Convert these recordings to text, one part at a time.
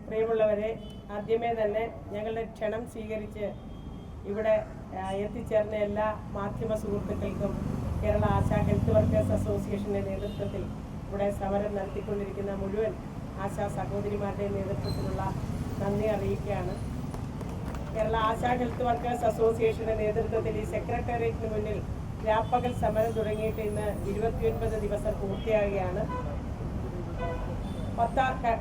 പ്രിയമുള്ളവരെ, ആദ്യമേ തന്നെ ഞങ്ങളുടെ ക്ഷണം സ്വീകരിച്ച് ഇവിടെ എത്തിച്ചേർന്ന എല്ലാ മാധ്യമ സുഹൃത്തുക്കൾക്കും കേരള ആശാ ഹെൽത്ത് വർക്കേഴ്സ് അസോസിയേഷൻ്റെ നേതൃത്വത്തിൽ ഇവിടെ സമരം നടത്തിക്കൊണ്ടിരിക്കുന്ന മുഴുവൻ ആശാ സഹോദരിമാരുടെ നേതൃത്വത്തിലുള്ള നന്ദി അറിയിക്കുകയാണ്. കേരള ആശാ ഹെൽത്ത് വർക്കേഴ്സ് അസോസിയേഷൻ്റെ നേതൃത്വത്തിൽ ഈ സെക്രട്ടേറിയറ്റിന് മുന്നിൽ രാപ്പകൽ സമരം തുടങ്ങിയിട്ട് ഇന്ന് 29 ദിവസം പൂർത്തിയാകുകയാണ്.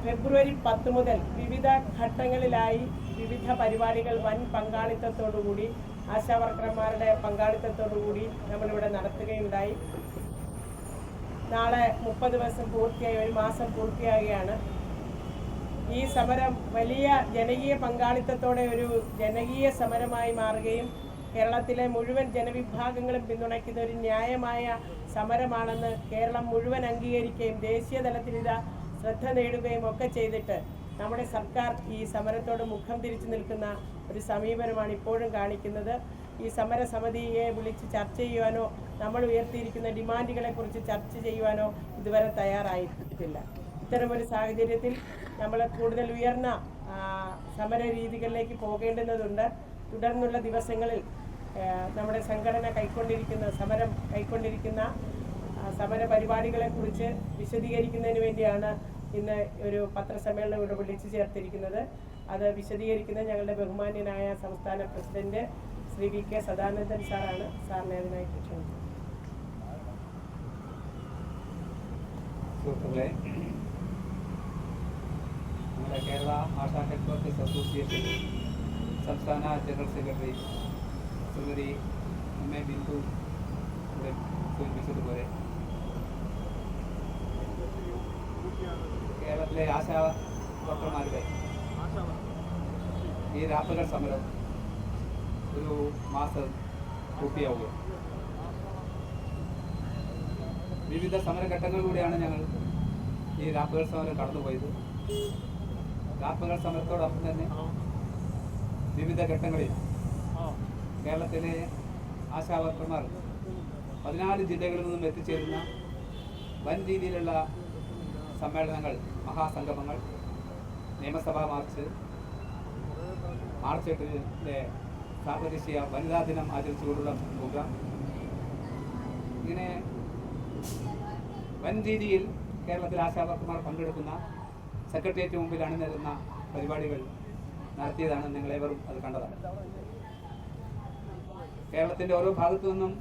ഫെബ്രുവരി 10 മുതൽ വിവിധ ഘട്ടങ്ങളിലായി വിവിധ പരിപാടികൾ വൻ പങ്കാളിത്തത്തോടുകൂടി ആശാവർക്കർമാരുടെ പങ്കാളിത്തത്തോടുകൂടി നമ്മളിവിടെ നടത്തുകയുണ്ടായി. നാളെ 30 ദിവസം പൂർത്തിയായി, ഒരു മാസം പൂർത്തിയാകുകയാണ്. ഈ സമരം വലിയ ജനകീയ പങ്കാളിത്തത്തോടെ ഒരു ജനകീയ സമരമായി മാറുകയും കേരളത്തിലെ മുഴുവൻ ജനവിഭാഗങ്ങളും പിന്തുണയ്ക്കുന്ന ഒരു ന്യായമായ സമരമാണെന്ന് കേരളം മുഴുവൻ അംഗീകരിക്കുകയും ദേശീയ തലത്തിൽ ഇത് ശ്രദ്ധ നേടുകയും ഒക്കെ ചെയ്തിട്ട് നമ്മുടെ സർക്കാർ ഈ സമരത്തോട് മുഖം തിരിച്ചു നിൽക്കുന്ന ഒരു സമീപനമാണ് ഇപ്പോഴും കാണിക്കുന്നത്. ഈ സമരസമിതിയെ വിളിച്ച് ചർച്ച ചെയ്യുവാനോ നമ്മൾ ഉയർത്തിയിരിക്കുന്ന ഡിമാൻഡുകളെക്കുറിച്ച് ചർച്ച ചെയ്യുവാനോ ഇതുവരെ തയ്യാറായിട്ടില്ല. ഇത്തരമൊരു സാഹചര്യത്തിൽ നമ്മൾ കൂടുതൽ ഉയർന്ന സമര രീതികളിലേക്ക് പോകേണ്ടുന്നതുണ്ട്. തുടർന്നുള്ള ദിവസങ്ങളിൽ നമ്മുടെ സംഘടന സമരം കൈക്കൊണ്ടിരിക്കുന്ന സമര പരിപാടികളെക്കുറിച്ച് വിശദീകരിക്കുന്നതിന് വേണ്ടിയാണ് ഇന്ന് ഒരു പത്രസമ്മേളനം ഇവിടെ വിളിച്ചു ചേർത്തിരിക്കുന്നത്. അത് വിശദീകരിക്കുന്നത് ഞങ്ങളുടെ ബഹുമാന്യനായ സംസ്ഥാന president Shri V K Sadanandan സാറാണ്. സാറിനെ അതിനായി ക്ഷണിക്കുന്നു. സുഹൃത്തുക്കളെ, നമ്മുടെ Kerala ASHA health workers association സംസ്ഥാന ജനറൽ സെക്രട്ടറി ശ്രീമതി ബിന്ദു ഇവിടെ സൂചിപ്പിച്ചതുപോലെ കേരളത്തിലെ ആശാ വർക്കർമാരുടെ ഈ രാപ്പകൽ സമരം ഒരു മാസം പൂർത്തിയാവുക. വിവിധ സമരഘട്ടങ്ങളിലൂടെയാണ് ഞങ്ങൾ ഈ രാപ്പകൽ സമരം കടന്നുപോയത്. രാപ്പകൽ സമരത്തോടൊപ്പം തന്നെ വിവിധ ഘട്ടങ്ങളിൽ കേരളത്തിലെ ആശാ വർക്കർമാർ 14 ജില്ലകളിൽ നിന്നും എത്തിച്ചേരുന്ന വൻ രീതിയിലുള്ള സമ്മേളനങ്ങൾ, മഹാസംഗമങ്ങൾ, നിയമസഭാ മാർച്ച്, മാർച്ച് 8 സാർവദേശീയ വനിതാ ദിനം ആചരിച്ചുകൊണ്ടുള്ള പ്രോഗ്രാം, ഇങ്ങനെ വൻ രീതിയിൽ കേരളത്തിലെ ആശാ വർക്കർമാർ പങ്കെടുക്കുന്ന സെക്രട്ടേറിയറ്റ് മുമ്പിൽ അണിനിരുന്ന പരിപാടികൾ നടത്തിയതാണ്. നിങ്ങളേവരും അത് കണ്ടതാണ്. കേരളത്തിൻ്റെ ഓരോ ഭാഗത്തു നിന്നും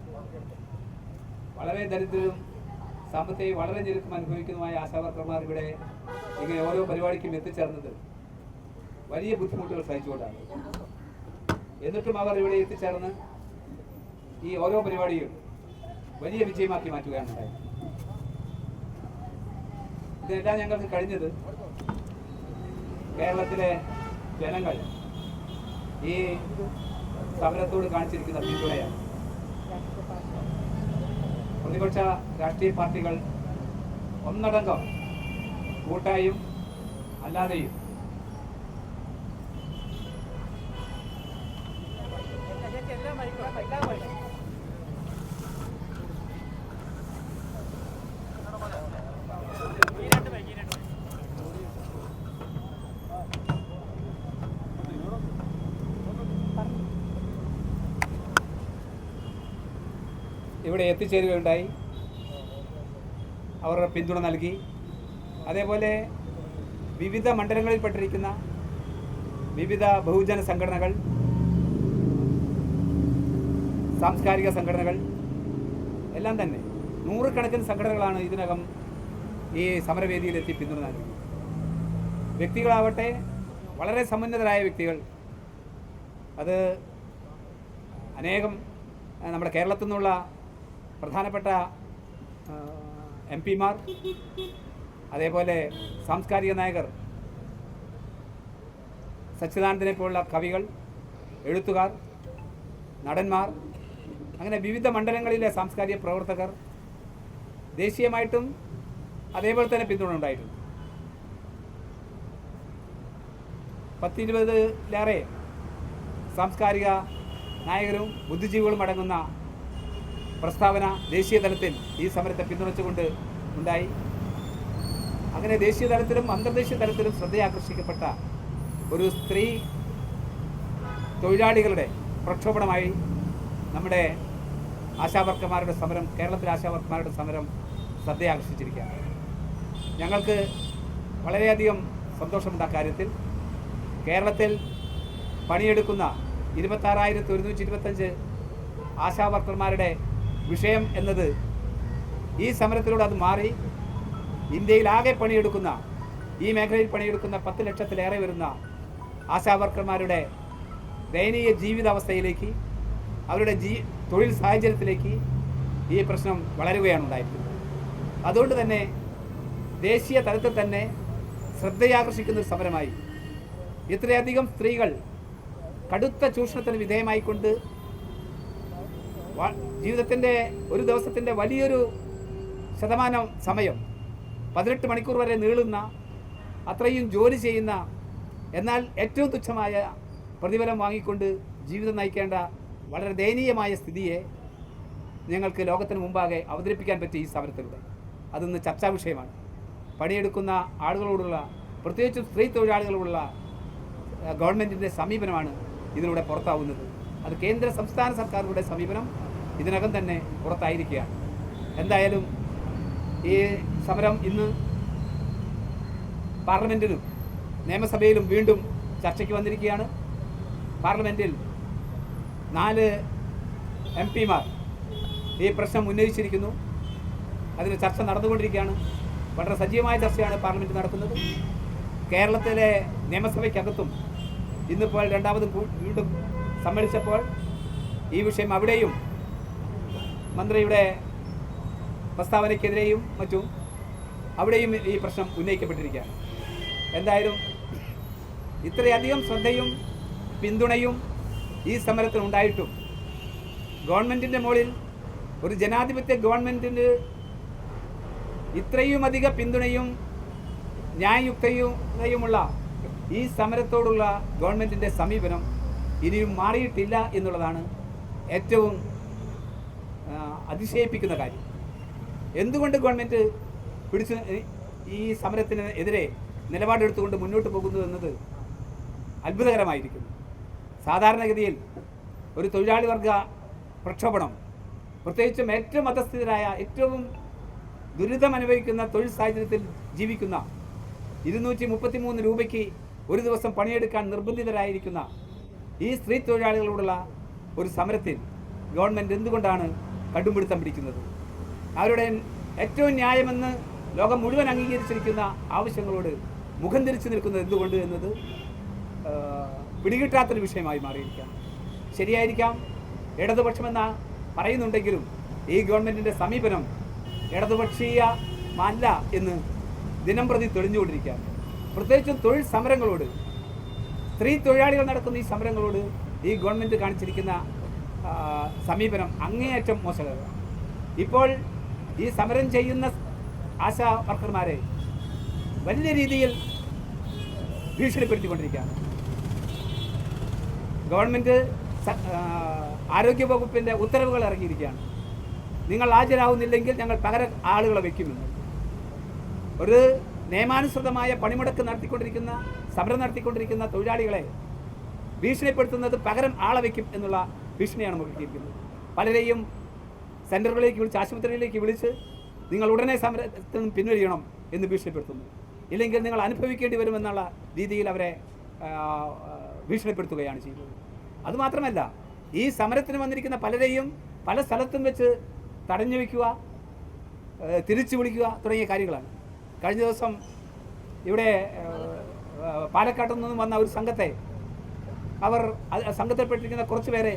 വളരെ ദരിദ്രരും സാമ്പത്തിക വളരെ ഞെരുക്കം അനുഭവിക്കുന്നതുമായ ആശാവർക്കർമാർ ഇവിടെ ഇങ്ങനെ ഓരോ പരിപാടിക്കും എത്തിച്ചേർന്നത് വലിയ ബുദ്ധിമുട്ടുകൾ സഹിച്ചുകൊണ്ടാണ്. എന്നിട്ടും അവർ ഇവിടെ എത്തിച്ചേർന്ന് ഈ ഓരോ പരിപാടിയും വലിയ വിജയമാക്കി മാറ്റുകയാണ് ഉണ്ടായത്. ഇതെല്ലാം ഞങ്ങൾക്ക് കഴിഞ്ഞത് കേരളത്തിലെ ജനങ്ങൾ ഈ സമരത്തോട് കാണിച്ചിരിക്കുന്ന പിന്തുണയാണ്. പ്രതിപക്ഷ രാഷ്ട്രീയ പാർട്ടികൾ ഒന്നടങ്കം കൂട്ടായും അല്ലാതെയും ഇവിടെ എത്തിച്ചേരുകയുണ്ടായി. അവരുടെ പിന്തുണ നൽകി. അതേപോലെ വിവിധ മണ്ഡലങ്ങളിൽപ്പെട്ടിരിക്കുന്ന വിവിധ ബഹുജന സംഘടനകൾ, സാംസ്കാരിക സംഘടനകൾ എല്ലാം തന്നെ നൂറുകണക്കിന് സംഘടനകളാണ് ഇതിനകം ഈ സമരവേദിയിലെത്തി പിന്തുണ നൽകി. വ്യക്തികളാവട്ടെ വളരെ സമുന്നതരായ വ്യക്തികൾ, അത് അനേകം നമ്മുടെ കേരളത്തിൽ നിന്നുള്ള പ്രധാനപ്പെട്ട MP-മാർ, അതേപോലെ സാംസ്കാരിക നായകർ, സച്ചിദാനന്ദനെ പോലുള്ള കവികൾ, എഴുത്തുകാർ, നടന്മാർ, അങ്ങനെ വിവിധ മണ്ഡലങ്ങളിലെ സാംസ്കാരിക പ്രവർത്തകർ ദേശീയമായിട്ടും അതേപോലെ തന്നെ പിന്തുണ ഉണ്ടായിട്ടുണ്ട്. 10-20 സാംസ്കാരിക നായകരും ബുദ്ധിജീവികളും അടങ്ങുന്ന പ്രസ്താവന ദേശീയ തലത്തിൽ ഈ സമരത്തെ പിന്തുണച്ചുകൊണ്ട് ഉണ്ടായി. അങ്ങനെ ദേശീയ തലത്തിലും അന്തർദേശീയ തലത്തിലും ശ്രദ്ധയാകർഷിക്കപ്പെട്ട ഒരു സ്ത്രീ തൊഴിലാളികളുടെ പ്രക്ഷോഭണമായി നമ്മുടെ ആശാവർക്കർമാരുടെ സമരം, കേരളത്തിലെ ആശാവർക്കർമാരുടെ സമരം ശ്രദ്ധയാകർഷിച്ചിരിക്കുകയാണ്. ഞങ്ങൾക്ക് വളരെയധികം സന്തോഷമുണ്ട് ആ കാര്യത്തിൽ. കേരളത്തിൽ പണിയെടുക്കുന്ന 26,125 ആശാവർക്കർമാരുടെ വിഷയം എന്നത് ഈ സമരത്തിലൂടെ അത് മാറി ഇന്ത്യയിലാകെ പണിയെടുക്കുന്ന, ഈ മേഖലയിൽ പണിയെടുക്കുന്ന 10 ലക്ഷത്തിലേറെ വരുന്ന ആശാവർക്കർമാരുടെ ദയനീയ ജീവിതാവസ്ഥയിലേക്ക്, അവരുടെ തൊഴിൽ സാഹചര്യത്തിലേക്ക് ഈ പ്രശ്നം വളരുകയാണ് ഉണ്ടായിരിക്കുന്നത്. അതുകൊണ്ട് തന്നെ ദേശീയ തലത്തിൽ തന്നെ ശ്രദ്ധയാകർഷിക്കുന്ന ഒരു സമരമായി ഇത്രയധികം സ്ത്രീകൾ കടുത്ത ചൂഷണത്തിന് വിധേയമായിക്കൊണ്ട് ജീവിതത്തിൻ്റെ ഒരു ദിവസത്തിൻ്റെ വലിയൊരു ശതമാനം സമയം 18 മണിക്കൂർ വരെ നീളുന്ന, അത്രയും ജോലി ചെയ്യുന്ന, എന്നാൽ ഏറ്റവും തുച്ഛമായ പ്രതിഫലം വാങ്ങിക്കൊണ്ട് ജീവിതം നയിക്കേണ്ട വളരെ ദയനീയമായ സ്ഥിതിയെ ഞങ്ങൾക്ക് ലോകത്തിന് മുമ്പാകെ അവതരിപ്പിക്കാൻ പറ്റി ഈ സമരത്തിലൂടെ. അതൊന്ന് ചർച്ചാ വിഷയമാണ്. പണിയെടുക്കുന്ന ആളുകളോടുള്ള, പ്രത്യേകിച്ചും സ്ത്രീ തൊഴിലാളികളോടുള്ള ഗവൺമെൻറ്റിൻ്റെ സമീപനമാണ് ഇതിലൂടെ പുറത്താവുന്നത്. അത് കേന്ദ്ര സംസ്ഥാന സർക്കാരുകളുടെ സമീപനം ഇതിനകം തന്നെ പുറത്തായിരിക്കുകയാണ്. എന്തായാലും ഈ സമരം ഇന്ന് പാർലമെൻറ്റിലും നിയമസഭയിലും വീണ്ടും ചർച്ചയ്ക്ക് വന്നിരിക്കുകയാണ്. പാർലമെൻറ്റിൽ 4 MP-മാർ ഈ പ്രശ്നം ഉന്നയിച്ചിരിക്കുന്നു. അതിന് ചർച്ച നടന്നുകൊണ്ടിരിക്കുകയാണ്. വളരെ സജീവമായ ചർച്ചയാണ് പാർലമെൻറ്റ് നടക്കുന്നത്. കേരളത്തിലെ നിയമസഭയ്ക്കകത്തും ഇന്നിപ്പോൾ രണ്ടാമതും വീണ്ടും സമ്മേളിച്ചപ്പോൾ ഈ വിഷയം അവിടെയും മന്ത്രിയുടെ പ്രസ്താവനയ്ക്കെതിരെയും മറ്റും അവിടെയും ഈ പ്രശ്നം ഉന്നയിക്കപ്പെട്ടിരിക്കുകയാണ്. എന്തായാലും ഇത്രയധികം ശ്രദ്ധയും പിന്തുണയും ഈ സമരത്തിനുണ്ടായിട്ടും ഗവൺമെൻറ്റിൻ്റെ മുകളിൽ, ഒരു ജനാധിപത്യ ഗവൺമെൻറ്റിന് ഇത്രയും അധിക പിന്തുണയും ന്യായയുക്തതയുമുള്ള ഈ സമരത്തോടുള്ള ഗവൺമെൻറ്റിൻ്റെ സമീപനം ഇനിയും മാറിയിട്ടില്ല എന്നുള്ളതാണ് ഏറ്റവും അതിശയിപ്പിക്കുന്ന കാര്യം. എന്തുകൊണ്ട് ഗവൺമെൻറ് ഈ സമരത്തിന് എതിരെ നിലപാടെടുത്തുകൊണ്ട് മുന്നോട്ട് പോകുന്നു എന്നത് അത്ഭുതകരമായിരിക്കുന്നു. സാധാരണഗതിയിൽ ഒരു തൊഴിലാളി വർഗ പ്രക്ഷോഭണം, പ്രത്യേകിച്ചും ഏറ്റവും അധസ്ഥിതരായ, ഏറ്റവും ദുരിതമനുഭവിക്കുന്ന തൊഴിൽ സാഹചര്യത്തിൽ ജീവിക്കുന്ന 233 രൂപയ്ക്ക് ഒരു ദിവസം പണിയെടുക്കാൻ നിർബന്ധിതരായിരിക്കുന്ന ഈ സ്ത്രീ തൊഴിലാളികളോടുള്ള ഒരു സമരത്തിൽ ഗവൺമെൻറ് എന്തുകൊണ്ടാണ് കടുംപിടുത്തം പിടിക്കുന്നത്? അവരുടെ ഏറ്റവും ന്യായമെന്ന് ലോകം മുഴുവൻ അംഗീകരിച്ചിരിക്കുന്ന ആവശ്യങ്ങളോട് മുഖം തിരിച്ചു നിൽക്കുന്നത് എന്തുകൊണ്ട് എന്നത് പിടികിട്ടാത്തൊരു വിഷയമായി മാറിയിരിക്കാം. ശരിയായിരിക്കാം, ഇടതുപക്ഷമെന്ന പറയുന്നുണ്ടെങ്കിലും ഈ ഗവൺമെൻറ്റിൻ്റെ സമീപനം ഇടതുപക്ഷീയമല്ല എന്ന് ദിനം പ്രതി തെളിഞ്ഞുകൊണ്ടിരിക്കുകയാണ്. പ്രത്യേകിച്ചും തൊഴിൽ സമരങ്ങളോട്, സ്ത്രീ തൊഴിലാളികൾ നടക്കുന്ന ഈ സമരങ്ങളോട് ഈ ഗവൺമെൻറ് കാണിച്ചിരിക്കുന്ന സമീപനം അങ്ങേയറ്റം മോശകരമാണ്. ഇപ്പോൾ ഈ സമരം ചെയ്യുന്ന ആശാ വർക്കർമാരെ വലിയ രീതിയിൽ ഭീഷണിപ്പെടുത്തിക്കൊണ്ടിരിക്കുകയാണ്. ഗവൺമെൻറ് ആരോഗ്യവകുപ്പിൻ്റെ ഉത്തരവുകൾ ഇറങ്ങിയിരിക്കുകയാണ്. നിങ്ങൾ ഹാജരാകുന്നില്ലെങ്കിൽ ഞങ്ങൾ പകരം ആളുകളെ വയ്ക്കുമെന്ന്. ഒരു നിയമാനുസൃതമായ പണിമുടക്ക് നടത്തിക്കൊണ്ടിരിക്കുന്ന, സമരം നടത്തിക്കൊണ്ടിരിക്കുന്ന തൊഴിലാളികളെ ഭീഷണിപ്പെടുത്തുന്നത് പകരം ആളെ വയ്ക്കും എന്നുള്ള ഭീഷണിയാണ് മുഴുകിയിരിക്കുന്നത്. പലരെയും സെൻറ്ററുകളിലേക്ക് വിളിച്ച്, ആശുപത്രികളിലേക്ക് വിളിച്ച് നിങ്ങൾ ഉടനെ സമരത്തിൽ നിന്ന് പിൻവലിയണം എന്ന് ഭീഷണിപ്പെടുത്തുന്നു. ഇല്ലെങ്കിൽ നിങ്ങൾ അനുഭവിക്കേണ്ടി വരുമെന്നുള്ള രീതിയിൽ അവരെ ഭീഷണിപ്പെടുത്തുകയാണ് ചെയ്യുന്നത്. അതുമാത്രമല്ല, ഈ സമരത്തിന് വന്നിരിക്കുന്ന പലരെയും പല സ്ഥലത്തും വെച്ച് തടഞ്ഞു വയ്ക്കുക, തിരിച്ചു വിളിക്കുക തുടങ്ങിയ കാര്യങ്ങളാണ്. കഴിഞ്ഞ ദിവസം ഇവിടെ പാലക്കാട്ടിൽ നിന്നും വന്ന ഒരു സംഘത്തെ, അവർ സംഘത്തിൽപ്പെട്ടിരിക്കുന്ന കുറച്ച് പേരെ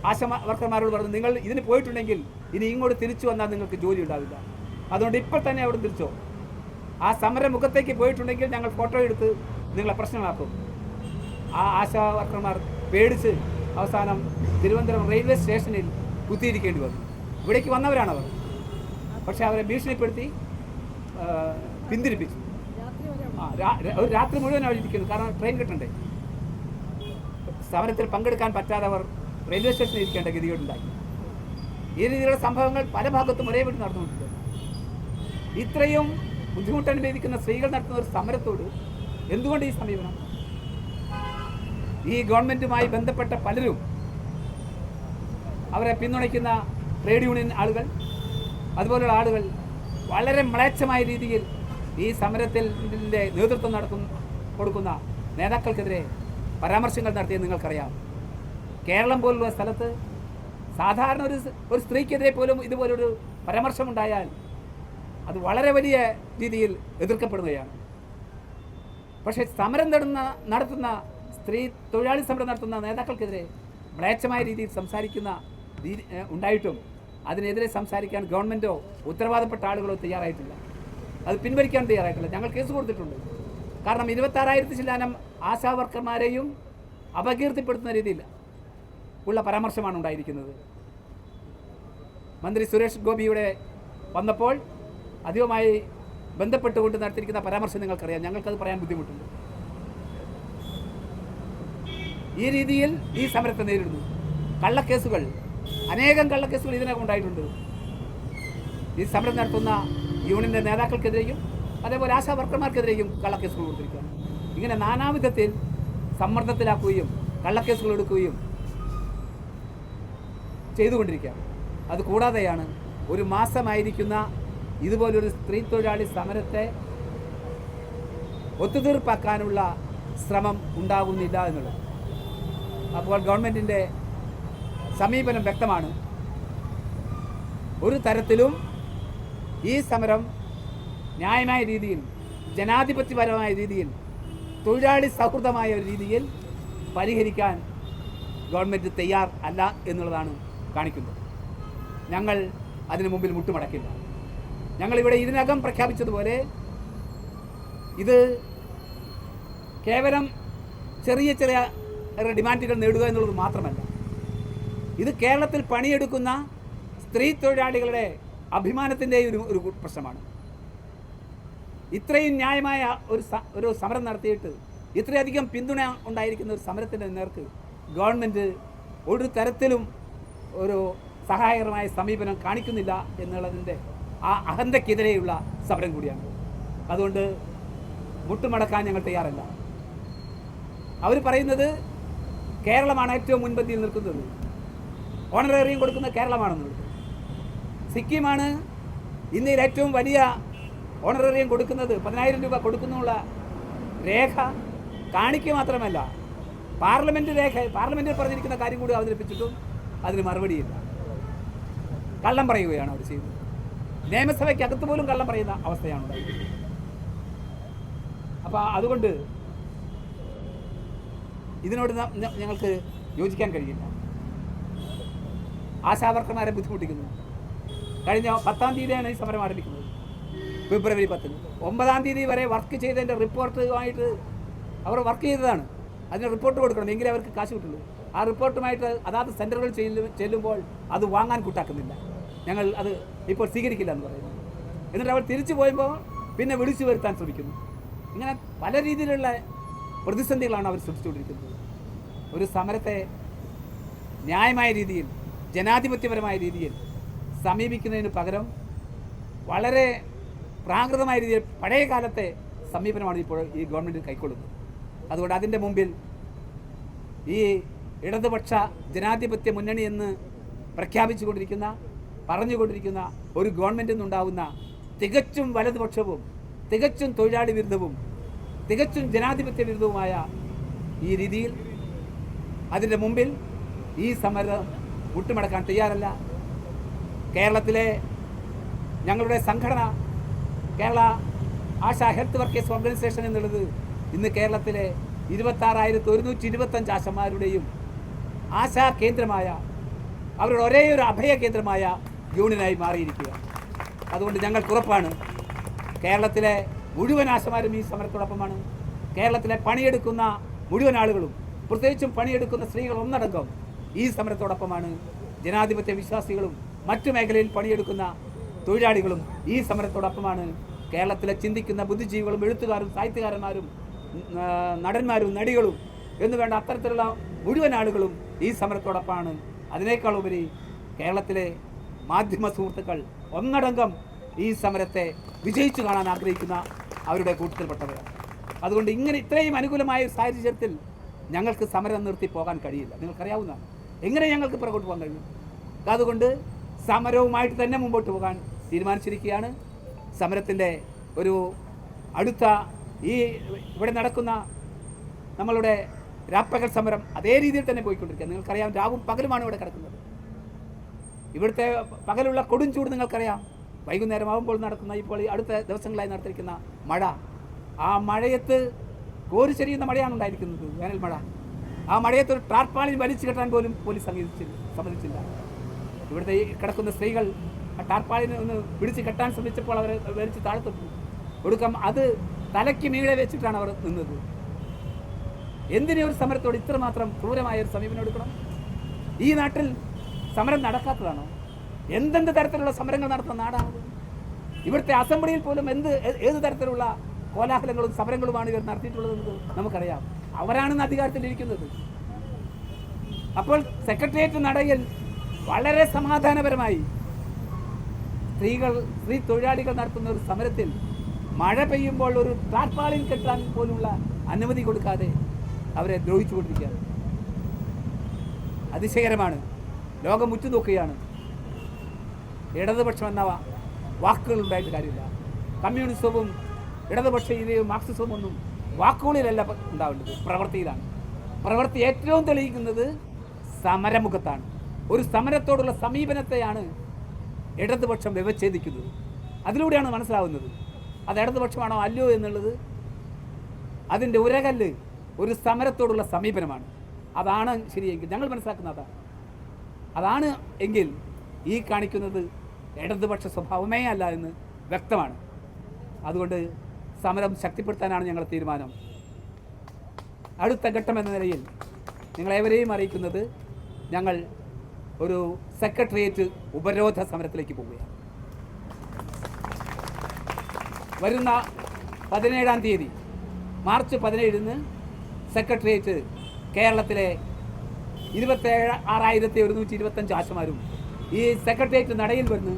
ആശാ വർക്കർമാരോട് പറഞ്ഞു, നിങ്ങൾ ഇതിന് പോയിട്ടുണ്ടെങ്കിൽ ഇനി ഇങ്ങോട്ട് തിരിച്ചു വന്നാൽ നിങ്ങൾക്ക് ജോലി ഉണ്ടാവില്ല, അതുകൊണ്ട് ഇപ്പോൾ തന്നെ അവിടെ തിരിച്ചോ. ആ സമരമുഖത്തേക്ക് പോയിട്ടുണ്ടെങ്കിൽ ഞങ്ങൾ ഫോട്ടോ എടുത്ത് നിങ്ങളെ പ്രശ്നമാക്കും. ആ ആശാ വർക്കർമാർ പേടിച്ച് അവസാനം തിരുവനന്തപുരം റെയിൽവേ സ്റ്റേഷനിൽ കുത്തിയിരിക്കേണ്ടി വന്നു. ഇവിടേക്ക് വന്നവരാണവർ, പക്ഷേ അവരെ ഭീഷണിപ്പെടുത്തി പിന്തിരിപ്പിച്ചു. ഒരു രാത്രി മുഴുവൻ അവർ ഇരിക്കുന്നു, കാരണം ട്രെയിൻ കിട്ടണ്ടേ. സമരത്തിൽ പങ്കെടുക്കാൻ പറ്റാതെ അവർ റെയിൽവേ സ്റ്റേഷനിൽ ഇരിക്കേണ്ട ഗതികേടുണ്ടായി. ഈ രീതിയിലുള്ള സംഭവങ്ങൾ പല ഭാഗത്തും ഒരേ വീട്ടിൽ നടന്നുകൊണ്ടിരിക്കുന്നു. ഇത്രയും ബുദ്ധിമുട്ടനുഭവിക്കുന്ന സ്ത്രീകൾ നടത്തുന്ന ഒരു സമരത്തോട് എന്തുകൊണ്ട് ഈ സമീപനം? ഈ ഗവൺമെൻറ്റുമായി ബന്ധപ്പെട്ട പലരും, അവരെ പിന്തുണയ്ക്കുന്ന ട്രേഡ് യൂണിയൻ ആളുകൾ, അതുപോലുള്ള ആളുകൾ വളരെ മ്ലേച്ഛമായ രീതിയിൽ ഈ സമരത്തിൻ്റെ നേതൃത്വം കൊടുക്കുന്ന നേതാക്കൾക്കെതിരെ പരാമർശങ്ങൾ നടത്തിയെന്ന് നിങ്ങൾക്കറിയാം. കേരളം പോലുള്ള സ്ഥലത്ത് സാധാരണ ഒരു സ്ത്രീക്കെതിരെ പോലും ഇതുപോലൊരു പരാമർശമുണ്ടായാൽ അത് വളരെ വലിയ രീതിയിൽ എതിർക്കപ്പെടുകയാണ്. പക്ഷേ സമരം നടത്തുന്ന സ്ത്രീ തൊഴിലാളി സമരം നടത്തുന്ന നേതാക്കൾക്കെതിരെ മ്ലേച്ഛമായ രീതിയിൽ സംസാരിക്കുന്ന ഉണ്ടായിട്ടും അതിനെതിരെ സംസാരിക്കാൻ ഗവൺമെൻറ്റോ ഉത്തരവാദപ്പെട്ട ആളുകളോ തയ്യാറായിട്ടില്ല. അത് പിൻവലിക്കാൻ തയ്യാറായിട്ടില്ല. ഞങ്ങൾ കേസ് കൊടുത്തിട്ടുണ്ട്. കാരണം 26,000 ചില്ലാനം ആശാ വർക്കർമാരെയും അപകീർത്തിപ്പെടുത്തുന്ന രീതിയിൽ ഉള്ള പരാമർശമാണ് ഉണ്ടായിരിക്കുന്നത്. മന്ത്രി സുരേഷ് ഗോപിയുടെ വന്നപ്പോൾ അതുമായി ബന്ധപ്പെട്ടുകൊണ്ട് നടത്തിയിരിക്കുന്ന പരാമർശം നിങ്ങൾക്കറിയാം. ഞങ്ങൾക്കത് പറയാൻ ബുദ്ധിമുട്ടുണ്ട്. ഈ രീതിയിൽ ഈ സമരത്തെ നേരിടുന്നു. കള്ളക്കേസുകൾ, അനേകം കള്ളക്കേസുകൾ ഇതിനകം ഉണ്ടായിട്ടുണ്ട്. ഈ സമരം നടത്തുന്ന യൂണിയൻ്റെ നേതാക്കൾക്കെതിരെയും അതേപോലെ ആശാ വർക്കർമാർക്കെതിരെയും കള്ളക്കേസുകൾ കൊടുത്തിരിക്കുകയാണ്. ഇങ്ങനെ നാനാവിധത്തിൽ സമ്മർദ്ദത്തിലാക്കുകയും കള്ളക്കേസുകൾ എടുക്കുകയും ചെയ്തുകൊണ്ടിരിക്കുകയാണ്. അതുകൂടാതെയാണ് ഒരു മാസമായിരിക്കുന്ന ഇതുപോലൊരു സ്ത്രീ തൊഴിലാളി സമരത്തെ ഒത്തുതീർപ്പാക്കാനുള്ള ശ്രമം ഉണ്ടാകുന്നില്ല എന്നുള്ളത്. അപ്പോൾ ഗവൺമെൻറ്റിൻ്റെ സമീപനം വ്യക്തമാണ്. ഒരു തരത്തിലും ഈ സമരം ന്യായമായ രീതിയിൽ, ജനാധിപത്യപരമായ രീതിയിൽ, തൊഴിലാളി സൗഹൃദമായ ഒരു രീതിയിൽ പരിഹരിക്കാൻ ഗവൺമെൻറ് തയ്യാർ അല്ല എന്നുള്ളതാണ് കാണിക്കുന്നത്. ഞങ്ങൾ അതിനു മുമ്പിൽ മുട്ടുമടക്കില്ല. ഞങ്ങളിവിടെ ഇതിനകം പ്രഖ്യാപിച്ചതുപോലെ ഇത് കേവലം ചെറിയ ചെറിയ ഡിമാൻഡുകൾ നേടുക എന്നുള്ളത് മാത്രമല്ല, ഇത് കേരളത്തിൽ പണിയെടുക്കുന്ന സ്ത്രീ തൊഴിലാളികളുടെ അഭിമാനത്തിൻ്റെയും ഒരു പ്രശ്നമാണ്. ഇത്രയും ന്യായമായ ഒരു സമരം നടത്തിയിട്ട് ഇത്രയധികം പിന്തുണ ഉണ്ടായിരിക്കുന്ന ഒരു സമരത്തിൻ്റെ നേർക്ക് ഗവൺമെൻറ് ഒരു തരത്തിലും ഒരു സഹായകരമായ സമീപനം കാണിക്കുന്നില്ല എന്നുള്ളതിൻ്റെ ആ അഹന്തയ്ക്കെതിരെയുള്ള സമരം കൂടിയാണ്. അതുകൊണ്ട് മുട്ടുമടക്കാൻ ഞങ്ങൾ തയ്യാറല്ല. അവർ പറയുന്നത് കേരളമാണ് ഏറ്റവും മുൻപന്തിയിൽ നിൽക്കുന്നത്, ഓണറേറിയം കൊടുക്കുന്ന കേരളമാണെന്നുള്ളത്. സിക്കിമാണ് ഇന്ത്യയിൽ ഏറ്റവും വലിയ ഓണറേറിയം കൊടുക്കുന്നത്, 10,000 രൂപ കൊടുക്കുന്നുള്ള രേഖ കാണിക്കുക മാത്രമല്ല, പാർലമെൻറ്റിൽ പറഞ്ഞിരിക്കുന്ന കാര്യം കൂടി അവതരിപ്പിച്ചിട്ടും അതിന് മറുപടിയില്ല. കള്ളം പറയുകയാണ് അവർ ചെയ്യുന്നത്. നിയമസഭയ്ക്കകത്ത് പോലും കള്ളം പറയുന്ന അവസ്ഥയാണ് ഉണ്ടായത്. അപ്പോൾ അതുകൊണ്ട് ഇതിനോട് ഞങ്ങൾക്ക് യോജിക്കാൻ കഴിയില്ല. ആശാവർക്കർമാരെ ബുദ്ധിമുട്ടിക്കുന്നു. കഴിഞ്ഞ 10-ാം തീയതിയാണ് ഈ സമരം ആരംഭിക്കുന്നത്, ഫെബ്രുവരി 10-ന്. 9-ാം തീയതി വരെ വർക്ക് ചെയ്തതിൻ്റെ റിപ്പോർട്ടുമായിട്ട് അവർ വർക്ക് ചെയ്തതാണ്. അതിന് റിപ്പോർട്ട് കൊടുക്കണം, എങ്കിലേ അവർക്ക് കാശ് കിട്ടുള്ളൂ. ആ റിപ്പോർട്ടുമായിട്ട് അതാത് സെൻറ്ററുകൾ ചെല്ലുമ്പോൾ അത് വാങ്ങാൻ കൂട്ടാക്കുന്നില്ല. ഞങ്ങൾ അത് ഇപ്പോൾ സ്വീകരിക്കില്ല എന്ന് പറയുന്നു. എന്നിട്ട് അവർ തിരിച്ചു പോയപ്പോൾ പിന്നെ വിളിച്ചു വരുത്താൻ ശ്രമിക്കുന്നു. ഇങ്ങനെ പല രീതിയിലുള്ള പ്രതിസന്ധികളാണ് അവർ സൃഷ്ടിച്ചുകൊണ്ടിരിക്കുന്നത്. ഒരു സമരത്തെ ന്യായമായ രീതിയിൽ, ജനാധിപത്യപരമായ രീതിയിൽ സമീപിക്കുന്നതിന് പകരം വളരെ പ്രാകൃതമായ രീതിയിൽ പഴയ കാലത്തെ സമീപനമാണ് ഇപ്പോൾ ഈ ഗവൺമെൻറ് കൈക്കൊള്ളുന്നത്. അതുകൊണ്ട് അതിൻ്റെ മുമ്പിൽ ഈ ഇടതുപക്ഷ ജനാധിപത്യ മുന്നണി എന്ന് പറഞ്ഞുകൊണ്ടിരിക്കുന്ന ഒരു ഗവൺമെൻറ്റിൽ നിന്നുണ്ടാവുന്ന തികച്ചും വലതുപക്ഷവും തികച്ചും തൊഴിലാളി വിരുദ്ധവും തികച്ചും ജനാധിപത്യ വിരുദ്ധവുമായ ഈ രീതിയിൽ അതിൻ്റെ മുമ്പിൽ ഈ സമരം മുട്ടുമടക്കാൻ തയ്യാറല്ല. കേരളത്തിലെ ഞങ്ങളുടെ സംഘടന Kerala ASHA health workers organisation എന്നുള്ളത് ഇന്ന് കേരളത്തിലെ 26,125 ആശമാരുടെയും ആശാ കേന്ദ്രമായ, അവരുടെ ഒരേ ഒരു അഭയ കേന്ദ്രമായ യൂണിയനായി മാറിയിരിക്കുക. അതുകൊണ്ട് ഞങ്ങൾക്കുറപ്പാണ് കേരളത്തിലെ മുഴുവൻ ആശമാരും ഈ സമരത്തോടൊപ്പമാണ്. കേരളത്തിലെ പണിയെടുക്കുന്ന മുഴുവൻ ആളുകളും, പ്രത്യേകിച്ചും പണിയെടുക്കുന്ന സ്ത്രീകൾ ഒന്നടങ്കം ഈ സമരത്തോടൊപ്പമാണ്. ജനാധിപത്യ വിശ്വാസികളും മറ്റു മേഖലയിൽ പണിയെടുക്കുന്ന തൊഴിലാളികളും ഈ സമരത്തോടൊപ്പമാണ്. കേരളത്തിലെ ചിന്തിക്കുന്ന ബുദ്ധിജീവികളും എഴുത്തുകാരും സാഹിത്യകാരന്മാരും നടന്മാരും നടികളും എന്ന് വേണ്ട അത്തരത്തിലുള്ള മുഴുവൻ ആളുകളും ഈ സമരത്തോടൊപ്പമാണ്. അതിനേക്കാൾ ഉപരി കേരളത്തിലെ മാധ്യമ സുഹൃത്തുക്കൾ ഒന്നടങ്കം ഈ സമരത്തെ വിജയിച്ചു കാണാൻ ആഗ്രഹിക്കുന്ന അവരുടെ കൂട്ടത്തിൽപ്പെട്ടവരാണ്. അതുകൊണ്ട് ഇത്രയും അനുകൂലമായ ഒരു സാഹചര്യത്തിൽ ഞങ്ങൾക്ക് സമരം നിർത്തി പോകാൻ കഴിയില്ല. നിങ്ങൾക്കറിയാവുന്നതാണ് എങ്ങനെ ഞങ്ങൾക്ക് പുറകോട്ട് പോകാൻ കഴിയും. അതുകൊണ്ട് സമരവുമായിട്ട് തന്നെ മുമ്പോട്ട് പോകാൻ തീരുമാനിച്ചിരിക്കുകയാണ്. സമരത്തിൻ്റെ ഒരു അടുത്ത ഇവിടെ നടക്കുന്ന നമ്മളുടെ രാപ്പകൽ സമരം അതേ രീതിയിൽ തന്നെ പോയിക്കൊണ്ടിരിക്കുക. നിങ്ങൾക്കറിയാം, രാവും പകലുമാണ് ഇവിടെ കിടക്കുന്നത്. ഇവിടുത്തെ പകലുള്ള കൊടും ചൂട് നിങ്ങൾക്കറിയാം. വൈകുന്നേരം ആകുമ്പോൾ നടക്കുന്ന ഇപ്പോൾ അടുത്ത ദിവസങ്ങളായി നടത്തിയിരിക്കുന്ന മഴ, ആ മഴയത്ത് കോരിച്ചെരിയുന്ന മഴയാണ് ഉണ്ടായിരിക്കുന്നത്, വേനൽ മഴ. ആ മഴയത്ത് ഒരു ടാർപ്പാളിൽ വലിച്ചു കെട്ടാൻ പോലും പോലീസ് സമ്മതിച്ചില്ല. ഇവിടുത്തെ ഈ കിടക്കുന്ന സ്ത്രീകൾ ആ ടാർപ്പാളിനെ ഒന്ന് പിടിച്ച് കെട്ടാൻ ശ്രമിച്ചപ്പോൾ അവർ വലിച്ച് താഴ്ത്തിട്ടു. ഒടുക്കം അത് തലയ്ക്ക് മീളെ വെച്ചിട്ടാണ് അവർ നിന്നത്. എന്തിനെ ഒരു സമരത്തോട് ഇത്രമാത്രം ക്രൂരമായ ഒരു സമീപനം എടുക്കണം? ഈ നാട്ടിൽ സമരം നടക്കാത്തതാണോ? എന്തെന്ത് തരത്തിലുള്ള സമരങ്ങൾ നടത്തുന്ന നാടാണത്? ഇവിടുത്തെ അസംബ്ലിയിൽ പോലും ഏത് തരത്തിലുള്ള കോലാഹലങ്ങളും സമരങ്ങളുമാണ് ഇവർ നടത്തിയിട്ടുള്ളതെന്ന് നമുക്കറിയാം. അവരാണ് അധികാരത്തിലിരിക്കുന്നത്. അപ്പോൾ സെക്രട്ടേറിയറ്റ് നടയിൽ വളരെ സമാധാനപരമായി സ്ത്രീ തൊഴിലാളികൾ നടത്തുന്ന ഒരു സമരത്തിൽ മഴ പെയ്യുമ്പോൾ ഒരു ടാർപ്പാളിൽ കെട്ടാൻ പോലുള്ള അനുമതി കൊടുക്കാതെ അവരെ ദ്രോഹിച്ചുകൊണ്ടിരിക്കുകയാണ്. അതിശയകരമാണ്. ലോകം ഉറ്റുനോക്കുകയാണ്. ഇടതുപക്ഷം എന്ന വാക്കുകൾ ഉണ്ടായിട്ട് കാര്യമില്ല. കമ്മ്യൂണിസവും ഇടതുപക്ഷ രീതിയും മാർക്സിസവും ഒന്നും വാക്കുകളിലല്ല ഉണ്ടാവേണ്ടത്, പ്രവൃത്തിയിലാണ്. പ്രവൃത്തി ഏറ്റവും തെളിയിക്കുന്നത് സമരമുഖത്താണ്. ഒരു സമരത്തോടുള്ള സമീപനത്തെയാണ് ഇടതുപക്ഷം വ്യവച്ഛേദിക്കുന്നത്. അതിലൂടെയാണ് മനസ്സിലാവുന്നത് അത് ഇടതുപക്ഷമാണോ അല്ലയോ എന്നുള്ളത്. അതിൻ്റെ ഉരകല്ല് ഒരു സമരത്തോടുള്ള സമീപനമാണ്. അതാണ് ശരിയെങ്കിൽ ഞങ്ങൾ മനസ്സിലാക്കുന്നത് അതാണ് എങ്കിൽ ഈ കാണിക്കുന്നത് ഇടതുപക്ഷ സ്വഭാവമേ അല്ല എന്ന് വ്യക്തമാണ്. അതുകൊണ്ട് സമരം ശക്തിപ്പെടുത്താനാണ് ഞങ്ങളുടെ തീരുമാനം. അടുത്ത ഘട്ടം എന്ന നിലയിൽ നിങ്ങളേവരെയും അറിയിക്കുന്നത് ഞങ്ങൾ ഒരു സെക്രട്ടേറിയറ്റ് ഉപരോധ സമരത്തിലേക്ക് പോവുകയാണ്. വരുന്ന 17-ാം തീയതി മാർച്ച് 17-ന് സെക്രട്ടേറിയറ്റ് കേരളത്തിലെ 26,125 ആശമാരും ഈ സെക്രട്ടേറിയറ്റ് നടയിൽ വന്ന്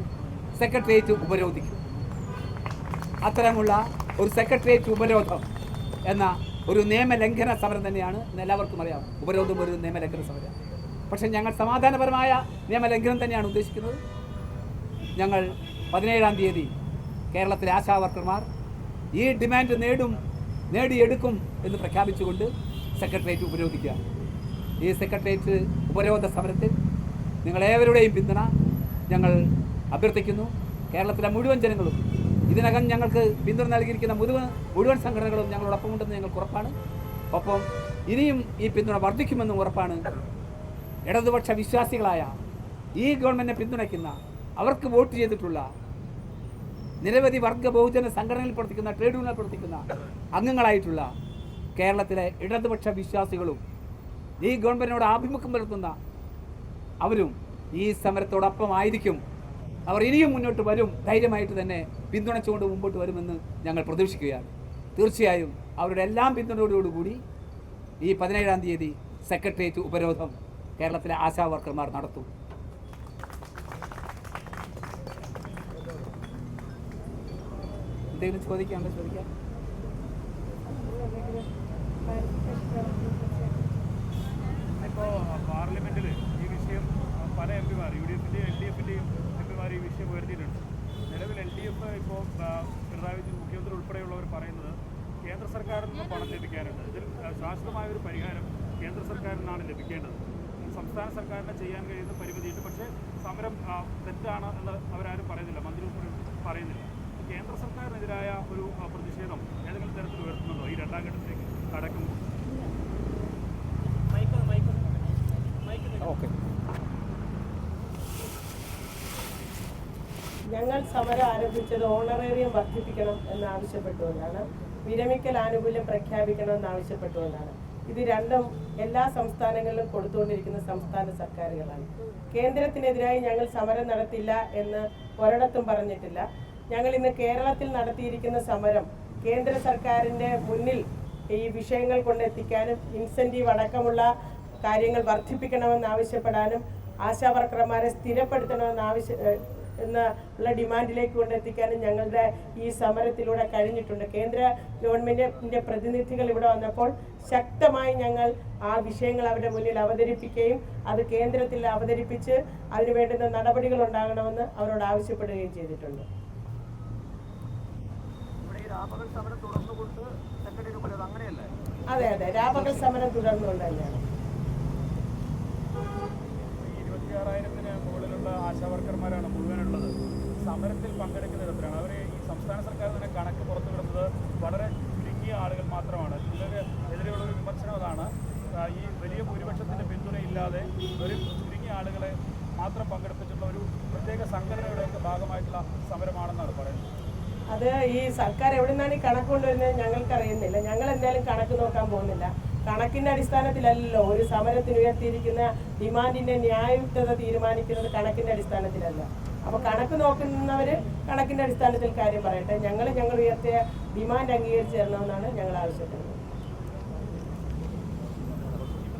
സെക്രട്ടേറിയറ്റ് ഉപരോധിക്കും. അത്തരമുള്ള ഒരു സെക്രട്ടേറിയറ്റ് ഉപരോധം എന്ന ഒരു നിയമലംഘന സമരം തന്നെയാണ്. എല്ലാവർക്കും അറിയാം, ഉപരോധം ഒരു നിയമലംഘന സമരം. പക്ഷേ ഞങ്ങൾ സമാധാനപരമായ നിയമലംഘനം തന്നെയാണ് ഉദ്ദേശിക്കുന്നത്. ഞങ്ങൾ 17-ാം തീയതി കേരളത്തിലെ ആശാവർക്കർമാർ ഈ ഡിമാൻഡ് നേടിയെടുക്കും എന്ന് പ്രഖ്യാപിച്ചുകൊണ്ട് സെക്രട്ടേറിയറ്റ് ഉപരോധിക്കുക. ഈ സെക്രട്ടേറിയറ്റ് ഉപരോധ സമരത്തിൽ നിങ്ങളേവരുടെയും പിന്തുണ ഞങ്ങൾ അഭ്യർത്ഥിക്കുന്നു. കേരളത്തിലെ മുഴുവൻ ജനങ്ങളും, ഇതിനകം ഞങ്ങൾക്ക് പിന്തുണ നൽകിയിരിക്കുന്ന മുഴുവൻ സംഘടനകളും ഞങ്ങളോടൊപ്പമുണ്ടെന്ന് ഞങ്ങൾക്ക് ഉറപ്പാണ്. ഒപ്പം ഇനിയും ഈ പിന്തുണ വർദ്ധിക്കുമെന്നും ഉറപ്പാണ്. ഇടതുപക്ഷ വിശ്വാസികളായ ഈ ഗവൺമെൻറ്റിനെ പിന്തുണയ്ക്കുന്ന, അവർക്ക് വോട്ട് ചെയ്തിട്ടുള്ള നിരവധി വർഗ ബഹുജന സംഘടനയിൽ പ്രവർത്തിക്കുന്ന, ട്രേഡ് യൂണിയനിൽ പ്രവർത്തിക്കുന്ന അംഗങ്ങളായിട്ടുള്ള കേരളത്തിലെ ഇടതുപക്ഷ വിശ്വാസികളും ഈ ഗവൺമെൻറ്റിനോട് ആഭിമുഖ്യം പുലർത്തുന്ന അവരും ഈ സമരത്തോടൊപ്പമായിരിക്കും. അവർ ഇനിയും മുന്നോട്ട് വരും. ധൈര്യമായിട്ട് തന്നെ പിന്തുണച്ചുകൊണ്ട് മുമ്പോട്ട് വരുമെന്ന് ഞങ്ങൾ പ്രതീക്ഷിക്കുകയാണ്. തീർച്ചയായും അവരുടെ എല്ലാം പിന്തുണയോടുകൂടി ഈ 17-ാം തീയതി സെക്രട്ടേറിയറ്റ് ഉപരോധം കേരളത്തിലെ ആശാ വർക്കർമാർ നടത്തും. എന്തെങ്കിലും ചോദിക്കാം? ഇപ്പോൾ പാർലമെൻറ്റിൽ ഈ വിഷയം പല എംപിമാർ, UDFൻ്റെയും LDFൻ്റെയും എംപിമാർ ഈ വിഷയം ഉയർത്തിയിട്ടുണ്ട്. നിലവിൽ LDF ഇപ്പോൾ പിണറായി വിജയൻ മുഖ്യമന്ത്രി ഉൾപ്പെടെയുള്ളവർ പറയുന്നത് കേന്ദ്ര സർക്കാരിൽ നിന്ന് പണം ലഭിക്കാനുണ്ട്. ഇതിൽ ശാശ്വതമായ ഒരു പരിഹാരം കേന്ദ്ര സർക്കാരിൽ നിന്നാണ് ലഭിക്കേണ്ടത്. സംസ്ഥാന സർക്കാരിനെ ചെയ്യാൻ കഴിയുന്ന പരിമിതിയുണ്ട്. പക്ഷേ സമരം തെറ്റാണ് എന്ന് അവരാരും പറയുന്നില്ല, മന്ത്രി ഉൾപ്പെടെ പറയുന്നില്ല. കേന്ദ്ര സർക്കാരിനെതിരായ ഒരു പ്രതിഷേധം ഏതെങ്കിലും തരത്തിൽ ഉയർത്തുന്നുണ്ടോ ഈ 2ാം ഘട്ടത്തിലേക്ക് കടക്കുമ്പോൾ? ഓക്കെ. ഞങ്ങൾ സമരം ആരംഭിച്ചത് ഓണറേറിയം വർദ്ധിപ്പിക്കണം എന്നാവശ്യപ്പെട്ടുകൊണ്ടാണ്. വിരമിക്കൽ ആനുകൂല്യം പ്രഖ്യാപിക്കണം എന്നാവശ്യപ്പെട്ടുകൊണ്ടാണ്. ഇത് രണ്ടും എല്ലാ സംസ്ഥാനങ്ങളിലും കൊടുത്തുകൊണ്ടിരിക്കുന്ന സംസ്ഥാന സർക്കാരുകളാണ്. കേന്ദ്രത്തിനെതിരായി ഞങ്ങൾ സമരം നടത്തില്ല എന്ന് ഒരിടത്തും പറഞ്ഞിട്ടില്ല. ഞങ്ങൾ ഇന്ന് കേരളത്തിൽ നടത്തിയിരിക്കുന്ന സമരം കേന്ദ്ര സർക്കാരിൻ്റെ മുന്നിൽ ഈ വിഷയങ്ങൾ കൊണ്ടെത്തിക്കാനും ഇൻസെൻറ്റീവ് അടക്കമുള്ള കാര്യങ്ങൾ വർദ്ധിപ്പിക്കണമെന്ന് ആവശ്യപ്പെടാനും ആശാവർക്കർമാരെ സ്ഥിരപ്പെടുത്തണമെന്ന് എന്നുള്ള ഡിമാൻഡിലേക്ക് കൊണ്ടെത്തിക്കാനും ഞങ്ങളുടെ ഈ സമരത്തിലൂടെ കഴിഞ്ഞിട്ടുണ്ട്. കേന്ദ്ര ഗവൺമെൻറ്റിൻ്റെ പ്രതിനിധികൾ ഇവിടെ വന്നപ്പോൾ ശക്തമായി ഞങ്ങൾ ആ വിഷയങ്ങൾ അവരുടെ മുന്നിൽ അവതരിപ്പിക്കുകയും അത് കേന്ദ്രത്തിൽ അവതരിപ്പിച്ച് അതിന് വേണ്ടുന്ന നടപടികൾ ഉണ്ടാകണമെന്ന് അവരോട് ആവശ്യപ്പെടുകയും ചെയ്തിട്ടുണ്ട്. അതെ, രാപകൽ സമരം തുടർന്നുകൊണ്ട് തന്നെയാണ്. 26,000-ന് മുകളിലുള്ള ആശാവർക്കർമാരാണ് മുഴുവനുള്ളത്. സമരത്തിൽ പങ്കെടുക്കുന്ന തരത്തിലാണ് അവർ ഈ സംസ്ഥാന സർക്കാർ തന്നെ കണക്ക് പുറത്തുവിടുന്നത് വളരെ ചുരുങ്ങിയ ആളുകൾ മാത്രമാണ്. ഇതിന് എതിരെയുള്ളൊരു വിമർശനം അതാണ്. ഈ വലിയ ഭൂരിപക്ഷത്തിൻ്റെ പിന്തുണയില്ലാതെ ഒരു ചുരുങ്ങിയ ആളുകളെ മാത്രം പങ്കെടുപ്പിച്ചിട്ടുള്ള ഒരു പ്രത്യേക സംഘടനയുടെയൊക്കെ ഭാഗമായിട്ടുള്ള സമരമാണെന്നാണ് പറയുന്നത്. അത് ഈ സർക്കാർ എവിടെ നിന്നാണ് ഈ കണക്ക് കൊണ്ടുവരുന്നത് ഞങ്ങൾക്കറിയുന്നില്ല. ഞങ്ങൾ എന്തായാലും കണക്ക് നോക്കാൻ പോകുന്നില്ല. കണക്കിൻ്റെ അടിസ്ഥാനത്തിലല്ലോ ഒരു സമരത്തിന് ഉയർത്തിയിരിക്കുന്ന ഡിമാൻഡിൻ്റെ ന്യായയുക്തത തീരുമാനിക്കുന്നത് കണക്കിൻ്റെ അടിസ്ഥാനത്തിലല്ല. അപ്പോൾ കണക്ക് നോക്കുന്നവർ കണക്കിൻ്റെ അടിസ്ഥാനത്തിൽ കാര്യം പറയട്ടെ. ഞങ്ങൾ ഉയർത്തിയ ഡിമാൻഡ് അംഗീകരിച്ച് തരണമെന്നാണ് ഞങ്ങൾ ആവശ്യപ്പെടുന്നത്.